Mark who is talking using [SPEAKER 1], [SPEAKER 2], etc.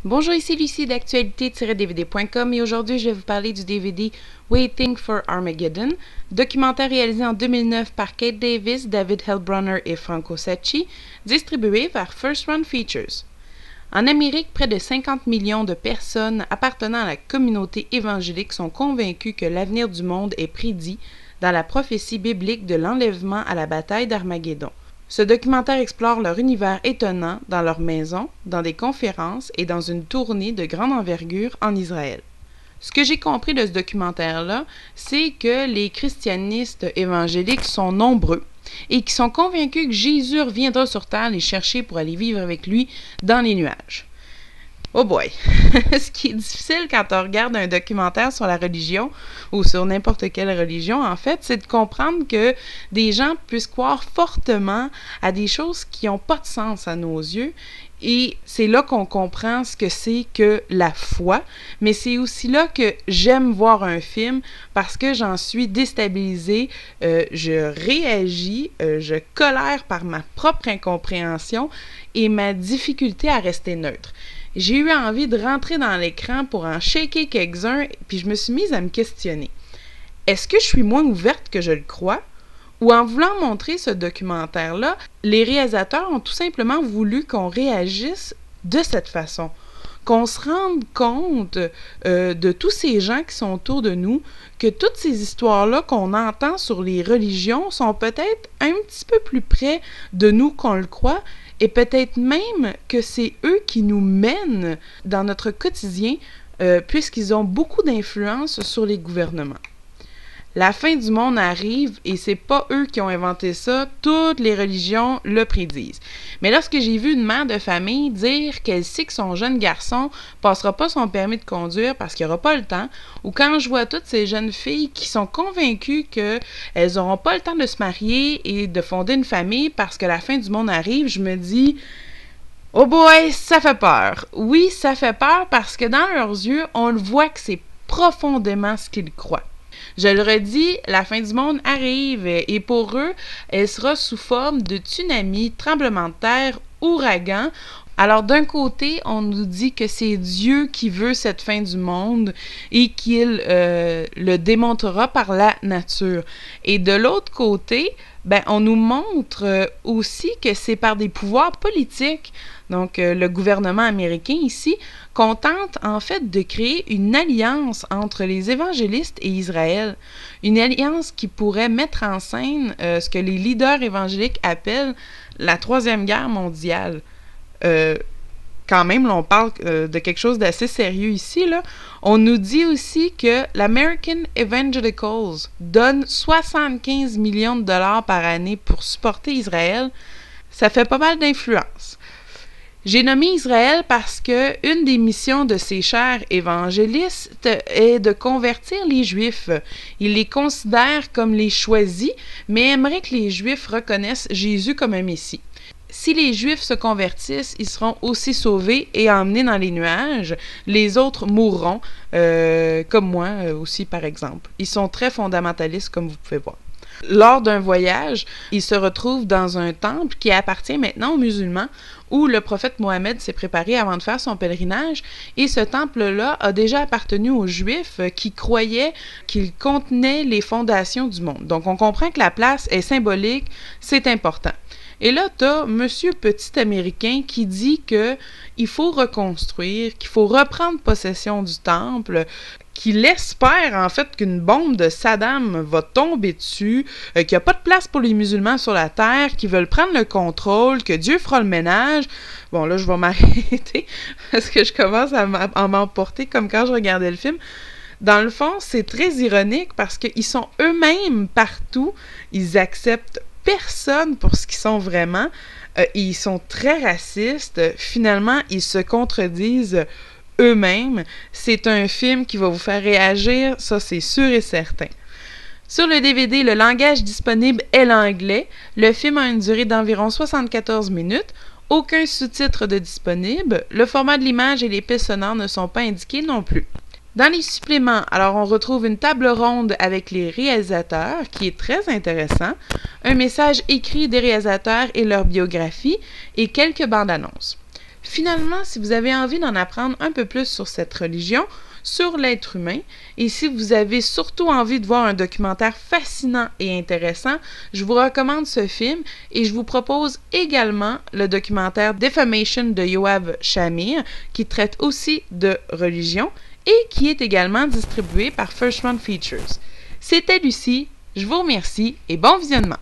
[SPEAKER 1] Bonjour, ici Lucie d'actualité-dvd.com et aujourd'hui je vais vous parler du DVD Waiting for Armageddon, documentaire réalisé en 2009 par Kate Davis, David Hellbrunner et Franco Sacchi, distribué par First Run Features. En Amérique, près de 50 millions de personnes appartenant à la communauté évangélique sont convaincues que l'avenir du monde est prédit dans la prophétie biblique de l'enlèvement à la bataille d'Armageddon. Ce documentaire explore leur univers étonnant dans leur maison, dans des conférences et dans une tournée de grande envergure en Israël. Ce que j'ai compris de ce documentaire-là, c'est que les christianistes évangéliques sont nombreux et qui sont convaincus que Jésus reviendra sur terre les chercher pour aller vivre avec lui dans les nuages. Oh boy! Ce qui est difficile quand on regarde un documentaire sur la religion, ou sur n'importe quelle religion, en fait, c'est de comprendre que des gens puissent croire fortement à des choses qui n'ont pas de sens à nos yeux. Et c'est là qu'on comprend ce que c'est que la foi, mais c'est aussi là que j'aime voir un film parce que j'en suis déstabilisée, je réagis, je colère par ma propre incompréhension et ma difficulté à rester neutre. J'ai eu envie de rentrer dans l'écran pour en shaker quelques-uns, puis je me suis mise à me questionner. Est-ce que je suis moins ouverte que je le crois? Ou en voulant montrer ce documentaire-là, les réalisateurs ont tout simplement voulu qu'on réagisse de cette façon, qu'on se rende compte de tous ces gens qui sont autour de nous, que toutes ces histoires-là qu'on entend sur les religions sont peut-être un petit peu plus près de nous qu'on le croit, et peut-être même que c'est eux qui nous mènent dans notre quotidien, puisqu'ils ont beaucoup d'influence sur les gouvernements. La fin du monde arrive et c'est pas eux qui ont inventé ça, toutes les religions le prédisent. Mais lorsque j'ai vu une mère de famille dire qu'elle sait que son jeune garçon passera pas son permis de conduire parce qu'il aura pas le temps, ou quand je vois toutes ces jeunes filles qui sont convaincues qu'elles auront pas le temps de se marier et de fonder une famille parce que la fin du monde arrive, je me dis « Oh boy, ça fait peur! » Oui, ça fait peur parce que dans leurs yeux, on le voit que c'est profondément ce qu'ils croient. Je le redis, la fin du monde arrive et pour eux, elle sera sous forme de tsunami, tremblement de terre, ouragan. Alors d'un côté, on nous dit que c'est Dieu qui veut cette fin du monde et qu'il le démontrera par la nature. Et de l'autre côté, on nous montre aussi que c'est par des pouvoirs politiques, donc le gouvernement américain ici, qu'on tente en fait de créer une alliance entre les évangélistes et Israël. Une alliance qui pourrait mettre en scène ce que les leaders évangéliques appellent la Troisième Guerre mondiale. Quand même, là, on parle de quelque chose d'assez sérieux ici, là. On nous dit aussi que l'American Evangelicals donne 75 millions de dollars par année pour supporter Israël. Ça fait pas mal d'influence. J'ai nommé Israël parce que une des missions de ces chers évangélistes est de convertir les Juifs. Ils les considèrent comme les choisis, mais aimeraient que les Juifs reconnaissent Jésus comme un Messie. Si les Juifs se convertissent, ils seront aussi sauvés et emmenés dans les nuages. Les autres mourront, comme moi aussi par exemple. Ils sont très fondamentalistes comme vous pouvez voir. Lors d'un voyage, ils se retrouvent dans un temple qui appartient maintenant aux musulmans, où le prophète Mohammed s'est préparé avant de faire son pèlerinage, et ce temple-là a déjà appartenu aux Juifs qui croyaient qu'il contenait les fondations du monde. Donc on comprend que la place est symbolique, c'est important. Et là, t'as Monsieur Petit Américain qui dit que il faut reconstruire, qu'il faut reprendre possession du temple, qu'il espère en fait qu'une bombe de Saddam va tomber dessus, qu'il n'y a pas de place pour les musulmans sur la terre, qu'ils veulent prendre le contrôle, que Dieu fera le ménage. Bon, là, je vais m'arrêter parce que je commence à m'emporter comme quand je regardais le film. Dans le fond, c'est très ironique parce qu'ils sont eux-mêmes partout, ils acceptent personne pour ce qu'ils sont vraiment. Ils sont très racistes. Finalement, ils se contredisent eux-mêmes. C'est un film qui va vous faire réagir, ça c'est sûr et certain. Sur le DVD, le langage disponible est l'anglais. Le film a une durée d'environ 74 minutes. Aucun sous-titre de disponible. Le format de l'image et les pistes sonores ne sont pas indiqués non plus. Dans les suppléments, alors on retrouve une table ronde avec les réalisateurs, qui est très intéressant, un message écrit des réalisateurs et leur biographie, et quelques bandes annonces. Finalement, si vous avez envie d'en apprendre un peu plus sur cette religion, sur l'être humain, et si vous avez surtout envie de voir un documentaire fascinant et intéressant, je vous recommande ce film et je vous propose également le documentaire Defamation de Yoav Shamir, qui traite aussi de religion et qui est également distribué par First Run Features. C'était Lucie, je vous remercie et bon visionnement!